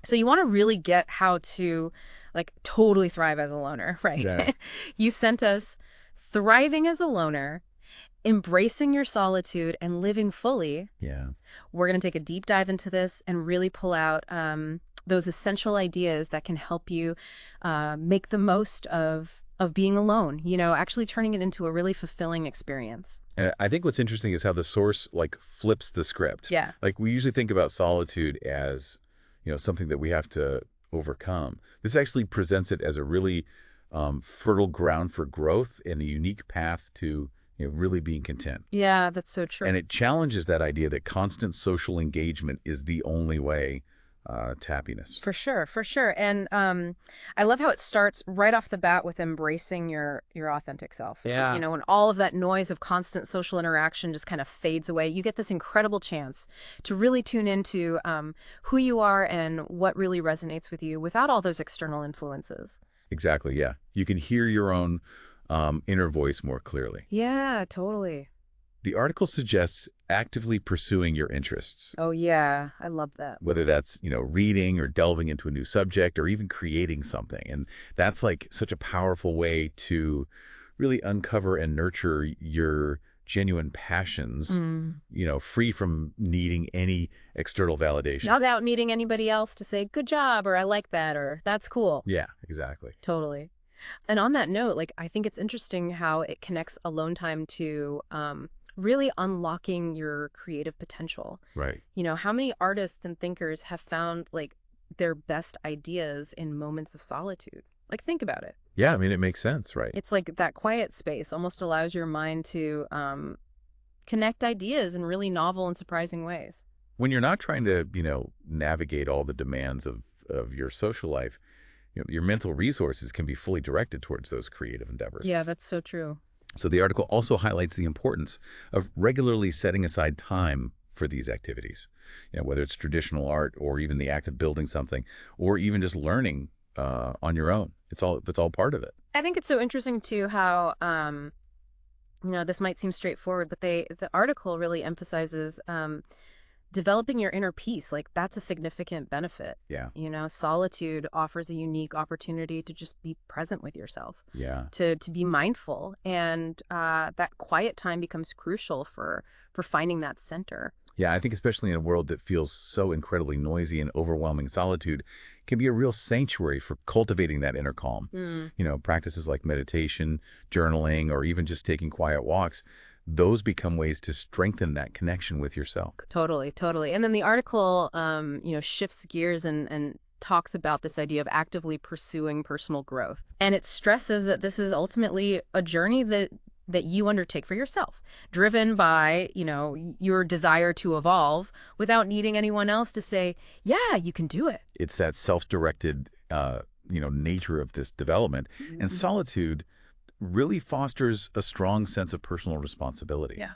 So you want to really get how to like totally thrive as a loner, Yeah. right? You sent us thriving as a loner, embracing your solitude and living fully. Yeah. We're going to take a deep dive into this and really pull out those essential ideas that can help you make the most of being alone, actually turning it into a really fulfilling experience. And I think what's interesting is how the source like flips the script. Yeah. Like we usually think about solitude as, something that we have to overcome. This actually presents it as a really fertile ground for growth and a unique path to, really being content. Yeah, that's so true. And it challenges that idea that constant social engagement is the only way to happiness. For sure, for sure. And I love how it starts right off the bat with embracing your authentic self. Yeah. When all of that noise of constant social interaction just kind of fades away, you get this incredible chance to really tune into who you are and what really resonates with you without all those external influences. Exactly, yeah. You can hear your own inner voice more clearly. Yeah, totally. The article suggests actively pursuing your interests, Oh, yeah. I love that. whether that's, reading or delving into a new subject or even creating something. And that's like such a powerful way to really uncover and nurture your genuine passions, free from needing any external validation. Not without needing anybody else to say, good job, or I like that, or that's cool. Yeah, exactly. Totally. And on that note, like, I think it's interesting how it connects alone time to really unlocking your creative potential. Right. How many artists and thinkers have found like their best ideas in moments of solitude? Like, think about it. Yeah, I mean, it makes sense, right? It's like that quiet space almost allows your mind to connect ideas in really novel and surprising ways. When you're not trying to, navigate all the demands of your social life, your mental resources can be fully directed towards those creative endeavors. Yeah, that's so true. So the article also highlights the importance of regularly setting aside time for these activities, whether it's traditional art or even the act of building something or even just learning on your own. It's all part of it. I think it's so interesting too how this might seem straightforward, but the article really emphasizes developing your inner peace. Like, that's a significant benefit. Yeah. Solitude offers a unique opportunity to just be present with yourself, Yeah. to be mindful, and that quiet time becomes crucial for finding that center. Yeah, I think especially in a world that feels so incredibly noisy and overwhelming, solitude can be a real sanctuary for cultivating that inner calm. Practices like meditation, journaling, or even just taking quiet walks, those become ways to strengthen that connection with yourself. Totally, totally. And then the article, shifts gears and talks about this idea of actively pursuing personal growth. And it stresses that this is ultimately a journey that you undertake for yourself, driven by, your desire to evolve without needing anyone else to say, yeah, you can do it. It's that self-directed, nature of this development. And solitude really fosters a strong sense of personal responsibility. Yeah.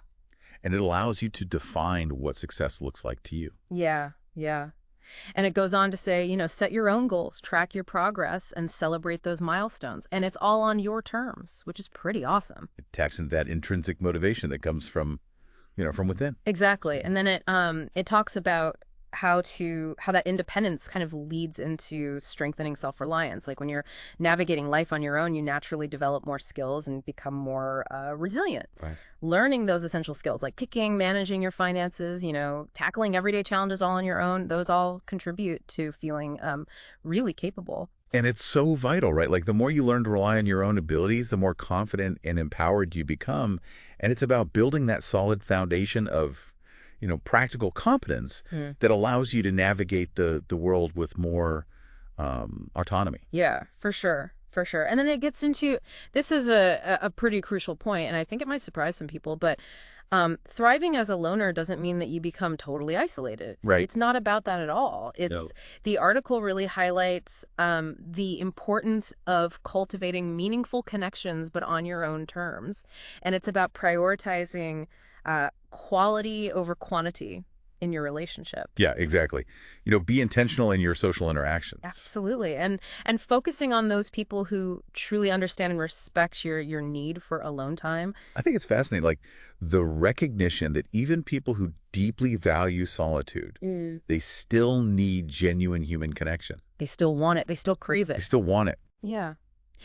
And it allows you to define what success looks like to you. Yeah, yeah. And it goes on to say, set your own goals, track your progress, and celebrate those milestones. And it's all on your terms, which is pretty awesome. It taps into that intrinsic motivation that comes from within. Exactly. And then it talks about how that independence kind of leads into strengthening self-reliance. Like, when you're navigating life on your own, you naturally develop more skills and become more resilient. Right. Learning those essential skills like cooking, managing your finances, tackling everyday challenges all on your own, those all contribute to feeling really capable. And it's so vital, right? Like, the more you learn to rely on your own abilities, the more confident and empowered you become. And it's about building that solid foundation of practical competence that allows you to navigate the world with more autonomy. Yeah, for sure. For sure. And then it gets into, this is a pretty crucial point, and I think it might surprise some people, but thriving as a loner doesn't mean that you become totally isolated. Right. It's not about that at all. The article really highlights the importance of cultivating meaningful connections, but on your own terms. And it's about prioritizing quality over quantity. in your relationship. Yeah, exactly. Be intentional in your social interactions. Absolutely. And focusing on those people who truly understand and respect your need for alone time. I think it's fascinating, like the recognition that even people who deeply value solitude, they still need genuine human connection. They still want it. They still crave They it. still want it. Yeah.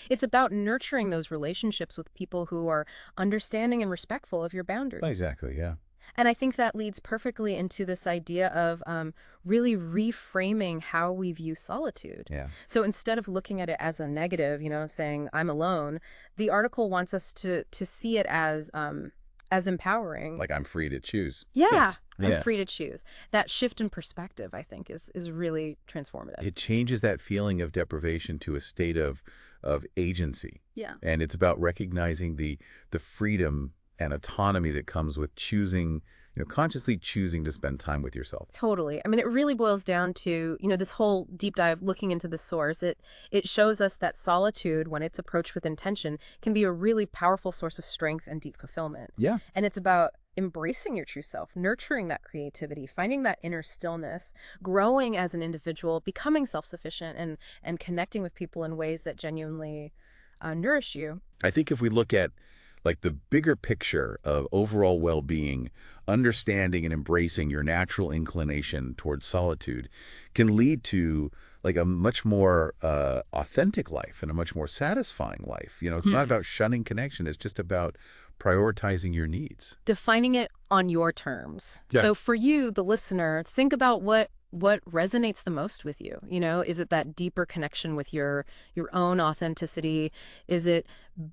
It's about nurturing those relationships with people who are understanding and respectful of your boundaries. Exactly, yeah. And I think that leads perfectly into this idea of really reframing how we view solitude. Yeah. So instead of looking at it as a negative, saying I'm alone, the article wants us to see it as empowering. Like I'm free to choose. Yeah, Yes. I'm Yeah. free to choose. That shift in perspective, I think, is really transformative. It changes that feeling of deprivation to a state of agency. Yeah. And it's about recognizing the freedom and autonomy that comes with choosing, consciously choosing to spend time with yourself. Totally. I mean, it really boils down to, this whole deep dive looking into the source. It shows us that solitude, when it's approached with intention, can be a really powerful source of strength and deep fulfillment. Yeah. And it's about embracing your true self, nurturing that creativity, finding that inner stillness, growing as an individual, becoming self-sufficient, and connecting with people in ways that genuinely nourish you. I think if we look at like the bigger picture of overall well-being, understanding and embracing your natural inclination towards solitude can lead to like a much more authentic life and a much more satisfying life. It's not about shunning connection. It's just about prioritizing your needs. Defining it on your terms. Yeah. So for you, the listener, think about what resonates the most with you. Is it that deeper connection with your own authenticity? Is it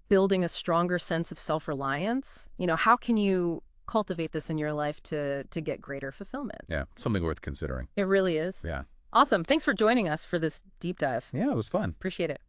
building a stronger sense of self-reliance? How can you cultivate this in your life to get greater fulfillment? Yeah, something worth considering. It really is. Yeah. Awesome. Thanks for joining us for this deep dive. Yeah, it was fun. Appreciate it.